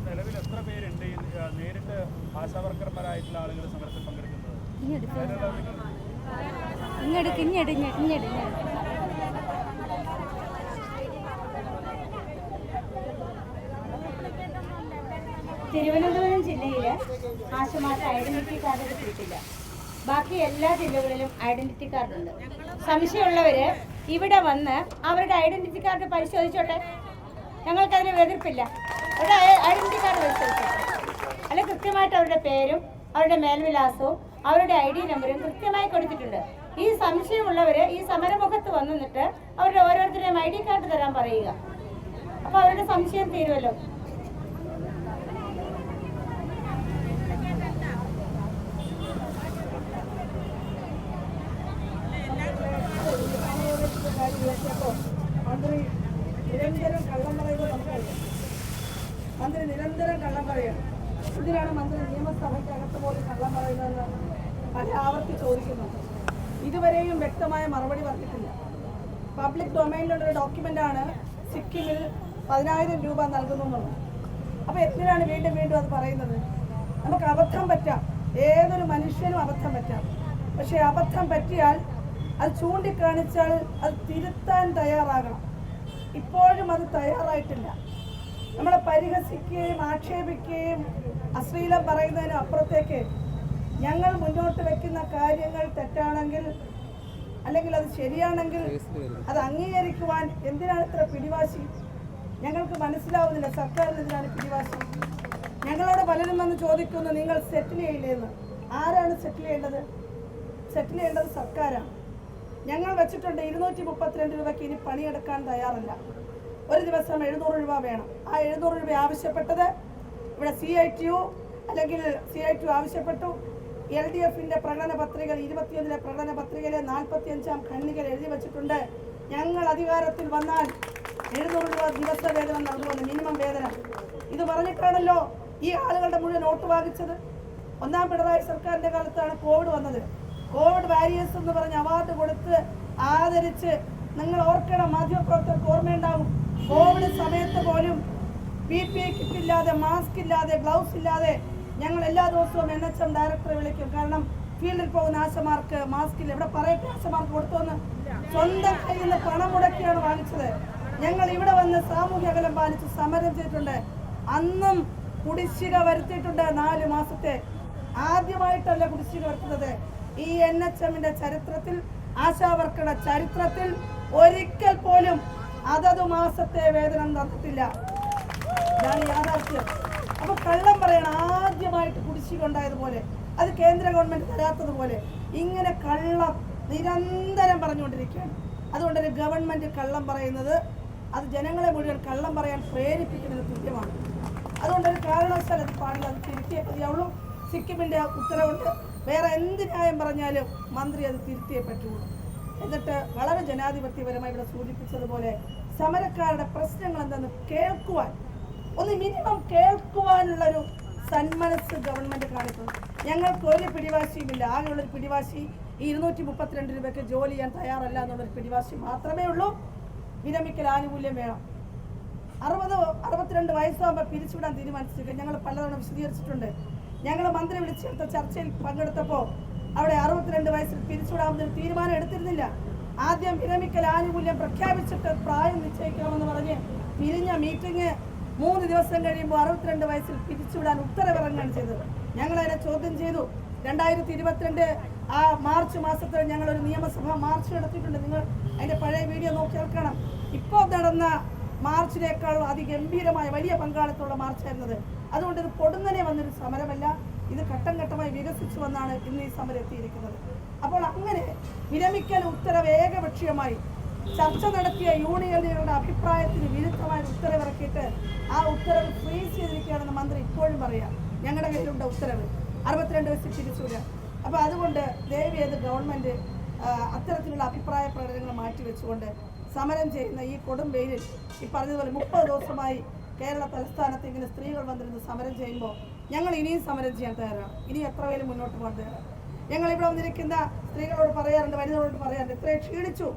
നിലവിൽ എത്ര പേരുണ്ട് നേരിട്ട് ആശാവർക്കർമാരായിട്ടുള്ള ആളുകൾ സമരത്തിൽ പങ്കെടുക്കുന്നത്? തിരുവനന്തപുരം ജില്ലയിൽ ആശമാർക്ക് ഐഡന്റിറ്റി കാർഡ് കിട്ടിയിട്ടില്ല. ബാക്കി എല്ലാ ജില്ലകളിലും ഐഡന്റിറ്റി കാർഡുണ്ട്. സംശയമുള്ളവർ ഇവിടെ വന്ന് അവരുടെ ഐഡന്റിറ്റി കാർഡ് പരിശോധിച്ചോട്ടെ. ഞങ്ങൾക്കതിന് എതിർപ്പില്ല. ഒരു ഐഡന്റിറ്റി കാർഡ് പരിശോധിച്ചോട്ടെ. അല്ല, കൃത്യമായിട്ട് അവരുടെ പേരും അവരുടെ മേൽവിലാസവും അവരുടെ ID നമ്പറും കൃത്യമായി കൊടുത്തിട്ടുണ്ട്. ഈ സംശയമുള്ളവർ ഈ സമരമുഖത്ത് വന്നിട്ട് അവരുടെ ഓരോരുത്തരുടെയും ID കാർഡ് തരാൻ പറയുക. അപ്പോൾ അവരുടെ സംശയം തീരുമല്ലോ. മന്ത്രി നിരന്തരം കള്ളം പറയുന്നത് നമുക്കറിയാം. മന്ത്രി നിരന്തരം കള്ളം പറയുകയാണ്. ഇതിനാണ് മന്ത്രി നിയമസഭയ്ക്കകത്ത് പോലും കള്ളം പറയുന്നതെന്ന് പല ആവർത്തി ചോദിക്കുന്നുണ്ട്. ഇതുവരെയും വ്യക്തമായ മറുപടി പറഞ്ഞിട്ടില്ല. പബ്ലിക് ഡൊമൈനിലുള്ളൊരു ഡോക്യുമെൻ്റാണ് സിക്കിമിൽ 10,000 രൂപ നൽകുന്നു എന്നുള്ളത്. അപ്പോൾ എന്തിനാണ് വീണ്ടും വീണ്ടും അത് പറയുന്നത്? നമുക്ക് അബദ്ധം പറ്റാം, ഏതൊരു മനുഷ്യനും അബദ്ധം പറ്റാം. പക്ഷേ അബദ്ധം പറ്റിയാൽ അത് ചൂണ്ടിക്കാണിച്ചാൽ അത് തിരുത്താൻ തയ്യാറാകണം. ഇപ്പോഴും അത് തയ്യാറായിട്ടില്ല. നമ്മളെ പരിഹസിക്കുകയും ആക്ഷേപിക്കുകയും അശ്ലീലം പറയുന്നതിന് അപ്പുറത്തേക്ക് ഞങ്ങൾ മുന്നോട്ട് വെക്കുന്ന കാര്യങ്ങൾ തെറ്റാണെങ്കിൽ അല്ലെങ്കിൽ അത് ശരിയാണെങ്കിൽ അത് അംഗീകരിക്കുവാൻ എന്തിനാണ് ഇത്ര പിടിവാശി? ഞങ്ങൾക്ക് മനസ്സിലാവുന്നില്ല. സർക്കാരിന് എന്തിനാണ് പിടിവാശി? ഞങ്ങളോട് പലരും വന്ന് ചോദിക്കുന്നു, നിങ്ങൾ സെറ്റിൽ ചെയ്യില്ലേന്ന്. ആരാണ് സെറ്റിൽ ചെയ്യേണ്ടത്? സെറ്റിൽ ചെയ്യേണ്ടത് സർക്കാരാണ്. ഞങ്ങൾ വെച്ചിട്ടുണ്ട് 232 രൂപയ്ക്ക് ഇനി പണിയെടുക്കാൻ തയ്യാറല്ല. ഒരു ദിവസം 700 രൂപ വേണം. ആ 700 രൂപ ആവശ്യപ്പെട്ടത് ഇവിടെ CITU അല്ലെങ്കിൽ CITU ആവശ്യപ്പെട്ടു. LDF-ന്റെ പ്രകടന പത്രിക 21 പ്രകടന പത്രികയിലെ 45-ാം ഖണ്ഡികയിൽ എഴുതി വെച്ചിട്ടുണ്ട്. ഞങ്ങൾ അധികാരത്തിൽ വന്നാൽ 700 രൂപ ദിവസ വേതനം നൽകുമെന്ന്, മിനിമം വേതനം. ഇത് പറഞ്ഞിട്ടാണല്ലോ ഈ ആളുകളുടെ മുഴുവൻ വോട്ട് വാങ്ങിച്ചത്. ഒന്നാം പിണറായി സർക്കാരിൻ്റെ കാലത്താണ് കോവിഡ് വന്നത്. കോവിഡ് വാരിയേഴ്സ് എന്ന് പറഞ്ഞ് അവാർഡ് കൊടുത്ത് ആദരിച്ച്, നിങ്ങൾ ഓർക്കണം, മാധ്യമപ്രവർത്തകർക്ക് ഓർമ്മയുണ്ടാവും, കോവിഡ് സമയത്ത് പോലും PPE കിറ്റ് ഇല്ലാതെ, മാസ്ക് ഇല്ലാതെ, ഗ്ലൗസ് ഇല്ലാതെ ഞങ്ങൾ എല്ലാ ദിവസവും NHM ഡയറക്ടറെ വിളിക്കും. കാരണം ഫീൽഡിൽ പോകുന്ന ആശമാർക്ക് മാസ്ക് ഇല്ല. ഇവിടെ പറയട്ടെ, ആശമാർക്ക് കൊടുത്തോന്ന് സ്വന്തം കയ്യിൽ നിന്ന് പണം മുടക്കിയാണ് വാങ്ങിച്ചത്. ഞങ്ങൾ ഇവിടെ വന്ന് സാമൂഹ്യ അകലം പാലിച്ച് സമരം ചെയ്തിട്ടുണ്ട്. അന്നും കുടിശ്ശിക വരുത്തിയിട്ടുണ്ട്. 4 മാസത്തെ. ആദ്യമായിട്ടല്ല കുടിശ്ശിക വരുത്തുന്നത്. ഈ NHM-ന്റെ ചരിത്രത്തിൽ, ആശാവർക്കറുടെ ചരിത്രത്തിൽ ഒരിക്കൽ പോലും അതത് മാസത്തെ വേതനം തന്നിട്ടില്ല. ഇതാണ് യാഥാർത്ഥ്യം. അപ്പോൾ കള്ളം പറയണം. ആദ്യമായിട്ട് കുടിശ്ശിക ഉണ്ടായതുപോലെ, അത് കേന്ദ്ര ഗവൺമെൻറ് തരാത്തതുപോലെ ഇങ്ങനെ കള്ളം നിരന്തരം പറഞ്ഞുകൊണ്ടിരിക്കുകയാണ്. അതുകൊണ്ടൊരു ഗവൺമെൻറ് കള്ളം പറയുന്നത് അത് ജനങ്ങളെ മുഴുവൻ കള്ളം പറയാൻ പ്രേരിപ്പിക്കുന്നതിന് തുല്യമാണ്. അതുകൊണ്ടൊരു കാരണവശാൽ അത് പാടില്ല. അത് തിരുത്തിയേ മതിയാവുള്ളൂ. സിക്കിമിൻ്റെ ഉത്തരവുണ്ട്. വേറെ എന്ത് ന്യായം പറഞ്ഞാലും മന്ത്രി അത് തിരുത്തിയേ പറ്റുള്ളൂ. എന്നിട്ട് വളരെ ജനാധിപത്യപരമായി ഇവിടെ സൂചിപ്പിച്ചതുപോലെ സമരക്കാരുടെ പ്രശ്നങ്ങൾ എന്തെന്ന് കേൾക്കുവാൻ, ഒന്ന് മിനിമം കേൾക്കുവാനുള്ളൊരു സന്മനസ് ഗവൺമെൻറ് കാണിക്കുന്നു. ഞങ്ങൾക്ക് ഒരു പിടിവാശിയുമില്ല. ആകെയുള്ളൊരു പിടിവാശി 232 രൂപയ്ക്ക് ജോലി ചെയ്യാൻ തയ്യാറല്ല എന്നുള്ളൊരു പിടിവാശി മാത്രമേ ഉള്ളൂ. വിരമിക്കൽ ആനുകൂല്യം വേണം. 62 വയസ്സാകുമ്പോൾ പിരിച്ചുവിടാൻ തീരുമാനിച്ചിരിക്കുക. ഞങ്ങൾ പലതവണ വിശദീകരിച്ചിട്ടുണ്ട്. ഞങ്ങൾ മന്ത്രി വിളിച്ചെടുത്ത ചർച്ചയിൽ പങ്കെടുത്തപ്പോൾ അവിടെ 62 വയസ്സിൽ പിരിച്ചുവിടാമെന്നൊരു തീരുമാനം എടുത്തിരുന്നില്ല. ആദ്യം വിരമിക്കൽ ആനുകൂല്യം പ്രഖ്യാപിച്ചിട്ട് പ്രായം നിശ്ചയിക്കണമെന്ന് പറഞ്ഞ് പിരിഞ്ഞ മീറ്റിംഗ് 3 ദിവസം കഴിയുമ്പോൾ 62 വയസ്സിൽ പിരിച്ചുവിടാൻ ഉത്തരവിറങ്ങുകയാണ് ചെയ്തത്. ഞങ്ങളതിനെ ചോദ്യം ചെയ്തു. 2022 ആ മാർച്ച് മാസത്തിൽ ഞങ്ങളൊരു നിയമസഭാ മാർച്ച് നടത്തിയിട്ടുണ്ട്. നിങ്ങൾ അതിൻ്റെ പഴയ വീഡിയോ നോക്കി കേൾക്കണം. ഇപ്പോൾ നടന്ന മാർച്ചിനേക്കാൾ അതിഗംഭീരമായ വലിയ പങ്കാളിത്തമുള്ള മാർച്ചായിരുന്നത്. അതുകൊണ്ട് ഇത് പൊടുന്നനെ വന്നൊരു സമരമല്ല, ഇത് ഘട്ടം ഘട്ടമായി വികസിച്ചു വന്നാണ് ഇന്ന് ഈ സമരം എത്തിയിരിക്കുന്നത്. അപ്പോൾ അങ്ങനെ വിരമിക്കൽ ഉത്തരവ് ഏകപക്ഷീയമായി ചർച്ച നടത്തിയ യൂണിയനുകളുടെ അഭിപ്രായത്തിന് വിരുദ്ധമായ ഉത്തരവിറക്കിയിട്ട് ആ ഉത്തരവ് ഫ്രീസ് ചെയ്തിരിക്കുകയാണെന്ന് മന്ത്രി ഇപ്പോഴും പറയാം. ഞങ്ങളുടെ കയ്യിലുണ്ട് ഉത്തരവ് 62 വയസ്സിൽ തിരിച്ചുവിടുക. അപ്പോൾ അതുകൊണ്ട് ദയവേത് ഗവൺമെൻറ് അത്തരത്തിലുള്ള അഭിപ്രായ പ്രകടനങ്ങൾ മാറ്റിവെച്ചുകൊണ്ട് സമരം ചെയ്യുന്ന ഈ കൊടും വെയിലിൽ ഈ പറഞ്ഞതുപോലെ 30 ദിവസമായി കേരള തലസ്ഥാനത്ത് ഇങ്ങനെ സ്ത്രീകൾ വന്നിരുന്ന് സമരം ചെയ്യുമ്പോൾ ഞങ്ങൾ ഇനിയും സമരം ചെയ്യാൻ തയ്യാറാണ്. ഇനി എത്ര പേര് മുന്നോട്ട് പോകാൻ തയ്യാറാണ്. ഞങ്ങളിവിടെ വന്നിരിക്കുന്ന സ്ത്രീകളോട് പറയാറുണ്ട്, വനിതകളോട് പറയാറുണ്ട്, ഇത്രയും ക്ഷീണിച്ചു,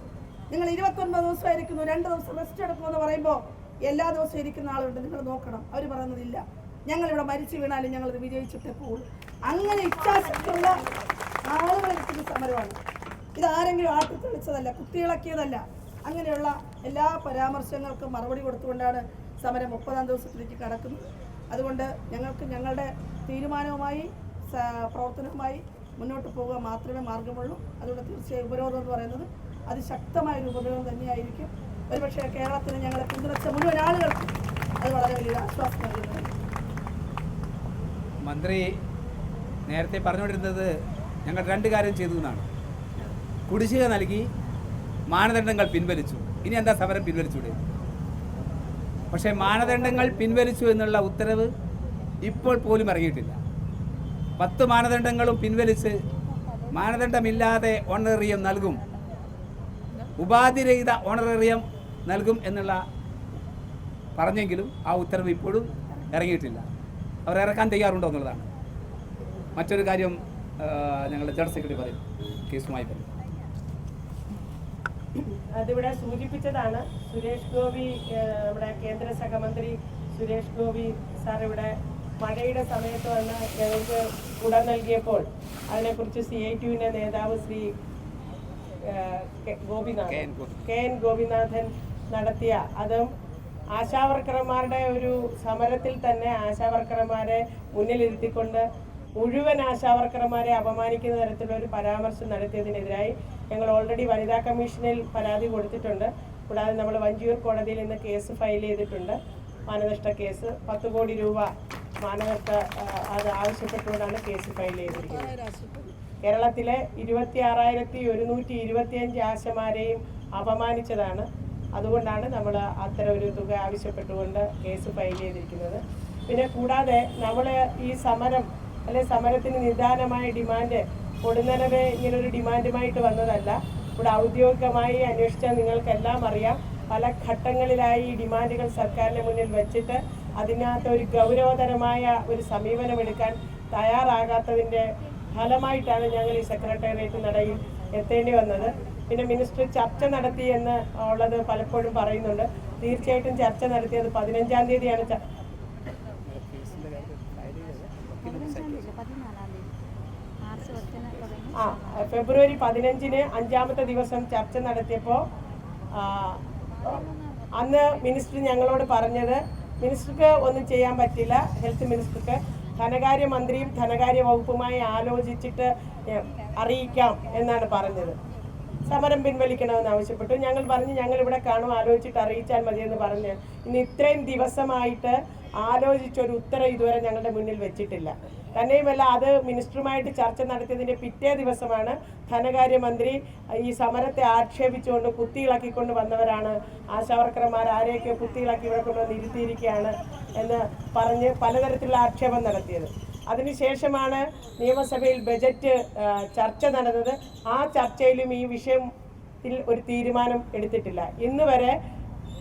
നിങ്ങൾ 29 ദിവസമായിരിക്കുന്നു, 2 ദിവസം റെസ്റ്റ് എടുക്കുമെന്ന് പറയുമ്പോൾ എല്ലാ ദിവസവും ഇരിക്കുന്ന ആളുണ്ട്, നിങ്ങൾ നോക്കണം. അവർ പറയുന്നതില്ല, ഞങ്ങളിവിടെ മരിച്ചു വീണാലും ഞങ്ങൾ വിജയിച്ചിട്ടേ പോകുള്ളൂ. അങ്ങനെ ഇച്ഛാശക്തിയുള്ള ആളുകൾ ഇരിക്കുന്ന സമരമാണ്. ഇതാരെങ്കിലും ആട്ടിത്തെളിച്ചതല്ല, കുത്തിയിളക്കിയതല്ല. അങ്ങനെയുള്ള എല്ലാ പരാമർശങ്ങൾക്കും മറുപടി കൊടുത്തുകൊണ്ടാണ് സമരം 30-ാം ദിവസത്തിലേക്ക് കടക്കുന്നത്. അതുകൊണ്ട് ഞങ്ങൾക്ക് ഞങ്ങളുടെ തീരുമാനവുമായി പ്രവർത്തനവുമായി മുന്നോട്ട് പോവുക മാത്രമേ മാർഗമുള്ളൂ. അതുകൊണ്ട് തീർച്ചയായും ഉപരോധം എന്ന് പറയുന്നത് അതിശക്തമായൊരു ഉപരോധം തന്നെയായിരിക്കും. ഒരുപക്ഷേ കേരളത്തിന് ഞങ്ങളെ പിന്തുണച്ച മുഴുവൻ ആളുകൾക്കും അത് വളരെ വലിയൊരു ആശ്വാസം നൽകുന്നത്. മന്ത്രി നേരത്തെ പറഞ്ഞുകൊണ്ടിരുന്നത് ഞങ്ങൾ 2 കാര്യം ചെയ്തു എന്നാണ്. കുടിശ്ശിക നൽകി, മാനദണ്ഡങ്ങൾ പിൻവലിച്ചു. ഇനി എന്താ സമരം പിൻവലിച്ചൂടെ? പക്ഷേ മാനദണ്ഡങ്ങൾ പിൻവലിച്ചു എന്നുള്ള ഉത്തരവ് ഇപ്പോൾ പോലും ഇറങ്ങിയിട്ടില്ല. 10 മാനദണ്ഡങ്ങളും പിൻവലിച്ച് മാനദണ്ഡമില്ലാതെ ഓണറേറിയം നൽകും, ഉപാധിരഹിത ഓണറേറിയം നൽകും എന്നുള്ള പറഞ്ഞെങ്കിലും ആ ഉത്തരവ് ഇപ്പോഴും ഇറങ്ങിയിട്ടില്ല. അവർ ഇറക്കാൻ തയ്യാറുണ്ടോ എന്നുള്ളതാണ്. മറ്റൊരു കാര്യം ഞങ്ങളുടെ ജനറൽ സെക്രട്ടറി പറയും, കേസുമായി പറയും. അതിവിടെ സൂചിപ്പിച്ചതാണ്. സുരേഷ് ഗോപി, നമ്മുടെ കേന്ദ്ര സഹമന്ത്രി സുരേഷ് ഗോപി സാർ ഇവിടെ മഴയുടെ സമയത്ത് വന്ന് ഞങ്ങൾക്ക് കുട നൽകിയപ്പോൾ അതിനെക്കുറിച്ച് CITUവിൻ്റെ നേതാവ് ശ്രീ KN ഗോപിനാഥൻ നടത്തിയ അതും ആശാവർക്കർമാരുടെ ഒരു സമരത്തിൽ തന്നെ ആശാവർക്കർമാരെ മുന്നിലിരുത്തിക്കൊണ്ട് മുഴുവൻ ആശാവർക്കർമാരെ അപമാനിക്കുന്ന തരത്തിലുള്ള ഒരു പരാമർശം നടത്തിയതിനെതിരായി ഞങ്ങൾ ഓൾറെഡി വനിതാ കമ്മീഷനിൽ പരാതി കൊടുത്തിട്ടുണ്ട്. കൂടാതെ നമ്മൾ വഞ്ചിയൂർ കോടതിയിൽ ഇന്ന് കേസ് ഫയൽ ചെയ്തിട്ടുണ്ട്, മാനനഷ്ട കേസ്. 10 കോടി രൂപ മാനനഷ്ട അത് ആവശ്യപ്പെട്ടുകൊണ്ടാണ് കേസ് ഫയൽ ചെയ്തിരിക്കുന്നത്. കേരളത്തിലെ 26,125 ആശമാരെയും അപമാനിച്ചതാണ്. അതുകൊണ്ടാണ് നമ്മൾ അത്തരം ഒരു തുക ആവശ്യപ്പെട്ടുകൊണ്ട് കേസ് ഫയൽ ചെയ്തിരിക്കുന്നത്. പിന്നെ കൂടാതെ നമ്മൾ ഈ സമരം അല്ലെ സമരത്തിന് നിദാനമായ ഡിമാൻഡ് കൊടുന്നനവേ ഇങ്ങനൊരു ഡിമാൻഡുമായിട്ട് വന്നതല്ല. ഇവിടെ ഔദ്യോഗികമായി അന്വേഷിച്ചാൽ നിങ്ങൾക്കെല്ലാം അറിയാം, പല ഘട്ടങ്ങളിലായി ഈ ഡിമാൻഡുകൾ സർക്കാരിന് മുന്നിൽ വെച്ചിട്ട് അതിനകത്ത് ഒരു ഗൗരവതരമായ ഒരു സമീപനമെടുക്കാൻ തയ്യാറാകാത്തതിൻ്റെ ഫലമായിട്ടാണ് ഞങ്ങൾ ഈ സെക്രട്ടേറിയറ്റ് നടയിൽ എത്തേണ്ടി വന്നത്. പിന്നെ മിനിസ്റ്റർ ചർച്ച നടത്തി എന്ന് ഉള്ളത് പലപ്പോഴും പറയുന്നുണ്ട്. തീർച്ചയായിട്ടും ചർച്ച നടത്തിയത് 15-ാം തീയതിയാണ്. ഫെബ്രുവരി 15-ന് 5-ാമത്തെ ദിവസം ചർച്ച നടത്തിയപ്പോൾ അന്ന് മിനിസ്റ്റർ ഞങ്ങളോട് പറഞ്ഞത് മിനിസ്റ്റർക്ക് ഒന്നും ചെയ്യാൻ പറ്റില്ല, ഹെൽത്ത് മിനിസ്റ്റർക്ക് ധനകാര്യ മന്ത്രിയും ധനകാര്യ വകുപ്പുമായി ആലോചിച്ചിട്ട് അറിയിക്കാം എന്നാണ് പറഞ്ഞത്. സമരം പിൻവലിക്കണമെന്ന് ആവശ്യപ്പെട്ടു. ഞങ്ങൾ പറഞ്ഞു ഞങ്ങളിവിടെ കാണും, ആലോചിച്ചിട്ട് അറിയിച്ചാൽ മതിയെന്ന് പറഞ്ഞ് ഇന്ന് ഇത്രയും ദിവസമായിട്ട് ആലോചിച്ചൊരു ഉത്തരം ഇതുവരെ ഞങ്ങളുടെ മുന്നിൽ വെച്ചിട്ടില്ല. തന്നെയുമല്ല, അത് മിനിസ്റ്ററുമായിട്ട് ചർച്ച നടത്തിയതിൻ്റെ പിറ്റേ ദിവസമാണ് ധനകാര്യമന്ത്രി ഈ സമരത്തെ ആക്ഷേപിച്ചുകൊണ്ട് കുത്തിയിളക്കിക്കൊണ്ട് വന്നവരാണ് ആശാവർക്കർമാർ, ആരെയൊക്കെ കുത്തിയിളക്കി ഇവിടെ കൊണ്ടുവന്ന് ഇരുത്തിയിരിക്കുകയാണ് എന്ന് പറഞ്ഞ് പലതരത്തിലുള്ള ആക്ഷേപം നടത്തിയത്. അതിനുശേഷമാണ് നിയമസഭയിൽ ബജറ്റ് ചർച്ച നടന്നത്. ആ ചർച്ചയിലും ഈ വിഷയത്തിൽ ഒരു തീരുമാനം എടുത്തിട്ടില്ല. ഇന്ന് വരെ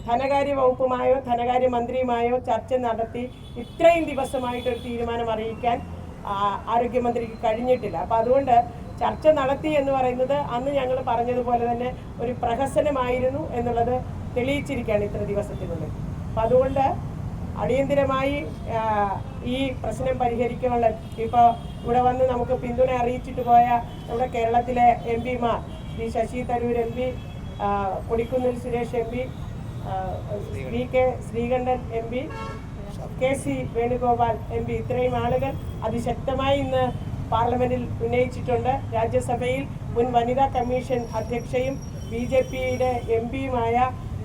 ധനകാര്യ വകുപ്പുമായോ ധനകാര്യ മന്ത്രിയുമായോ ചർച്ച നടത്തി ഇത്രയും ദിവസമായിട്ടൊരു തീരുമാനം അറിയിക്കാൻ ആരോഗ്യമന്ത്രിക്ക് കഴിഞ്ഞിട്ടില്ല. അപ്പം അതുകൊണ്ട് ചർച്ച നടത്തി എന്ന് പറയുന്നത് അന്ന് ഞങ്ങൾ പറഞ്ഞതുപോലെ തന്നെ ഒരു പ്രഹസനമായിരുന്നു എന്നുള്ളത് തെളിയിച്ചിരിക്കുകയാണ് ഇത്ര ദിവസത്തിനുള്ളിൽ. അപ്പം അതുകൊണ്ട് അടിയന്തിരമായി ഈ പ്രശ്നം പരിഹരിക്കാനുള്ള ഇപ്പോൾ ഇവിടെ വന്ന് നമുക്ക് പിന്തുണ അറിയിച്ചിട്ട് പോയ നമ്മുടെ കേരളത്തിലെ എം പിമാർ Shri Shashi Tharoor M P, Kodikunnil Suresh M P, VK Sreekandan M P, KC Venugopal M P, ഇത്രയും ആളുകൾ അതിശക്തമായി ഇന്ന് പാർലമെന്റിൽ ഉന്നയിച്ചിട്ടുണ്ട്. രാജ്യസഭയിൽ മുൻ വനിതാ കമ്മീഷൻ അധ്യക്ഷയും BJPയുടെ എം പിയുമായ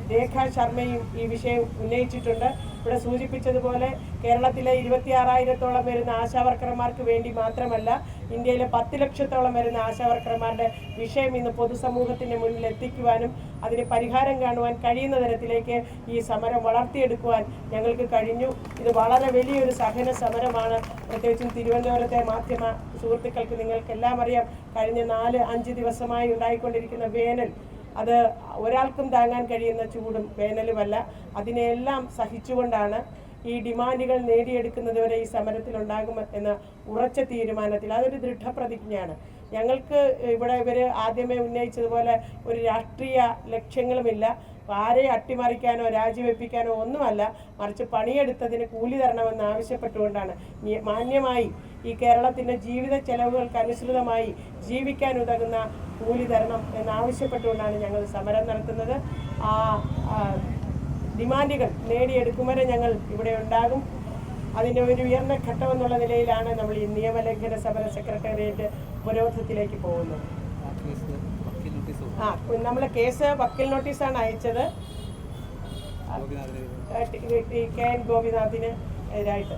രേഖ ശർമ്മയും ഈ വിഷയം ഉന്നയിച്ചിട്ടുണ്ട്. ഇവിടെ സൂചിപ്പിച്ചതുപോലെ കേരളത്തിലെ 26,000-ഓളം വരുന്ന ആശാവർക്കർമാർക്ക് വേണ്ടി മാത്രമല്ല, ഇന്ത്യയിലെ 10 ലക്ഷത്തോളം വരുന്ന ആശാവർക്കർമാരുടെ വിഷയം ഇന്ന് പൊതുസമൂഹത്തിൻ്റെ മുന്നിൽ എത്തിക്കുവാനും അതിന് പരിഹാരം കാണുവാൻ കഴിയുന്ന തരത്തിലേക്ക് ഈ സമരം വളർത്തിയെടുക്കുവാൻ ഞങ്ങൾക്ക് കഴിഞ്ഞു. ഇത് വളരെ വലിയൊരു സഹന സമരമാണ്. പ്രത്യേകിച്ചും തിരുവനന്തപുരത്തെ മാധ്യമ സുഹൃത്തുക്കൾക്ക് നിങ്ങൾക്കെല്ലാം അറിയാം, കഴിഞ്ഞ 4-5 ദിവസമായി ഉണ്ടായിക്കൊണ്ടിരിക്കുന്ന വേനൽ അത് ഒരാൾക്കും താങ്ങാൻ കഴിയുന്ന ചൂടും വേനലുമല്ല. അതിനെല്ലാം സഹിച്ചുകൊണ്ടാണ് ഈ ഡിമാൻഡുകൾ നേടിയെടുക്കുന്നതുവരെ ഈ സമരത്തിലുണ്ടാകും എന്ന ഉറച്ച തീരുമാനത്തിൽ, അതൊരു ദൃഢപ്രതിജ്ഞയാണ്. ഞങ്ങൾക്ക് ഇവിടെ ഇവർ ആദ്യമേ ഉന്നയിച്ചതുപോലെ ഒരു രാഷ്ട്രീയ ലക്ഷ്യങ്ങളുമില്ല. ആരെയും അട്ടിമറിക്കാനോ രാജിവെപ്പിക്കാനോ ഒന്നുമല്ല, മറിച്ച് പണിയെടുത്തതിന് കൂലി തരണമെന്ന് ആവശ്യപ്പെട്ടുകൊണ്ടാണ് മാന്യമായി ഈ കേരളത്തിൻ്റെ ജീവിത ചെലവുകൾക്ക് അനുസൃതമായി ജീവിക്കാൻ ഉതകുന്ന കൂലി തരണം എന്നാവശ്യപ്പെട്ടുകൊണ്ടാണ് ഞങ്ങൾ സമരം നടത്തുന്നത്. ആ ഡിമാൻഡുകൾ നേടിയെടുക്കും വരെ ഞങ്ങൾ ഇവിടെ ഉണ്ടാകും. അതിൻ്റെ ഒരു ഉയർന്ന ഘട്ടമെന്നുള്ള നിലയിലാണ് നമ്മൾ ഈ നിയമലംഘന സമര സെക്രട്ടേറിയറ്റ് ഉപരോധത്തിലേക്ക് പോകുന്നത്. നമ്മൾ കേസ് വക്കീൽ നോട്ടീസാണ് അയച്ചത് KN ഗോപിനാഥിന് എതിരായിട്ട്.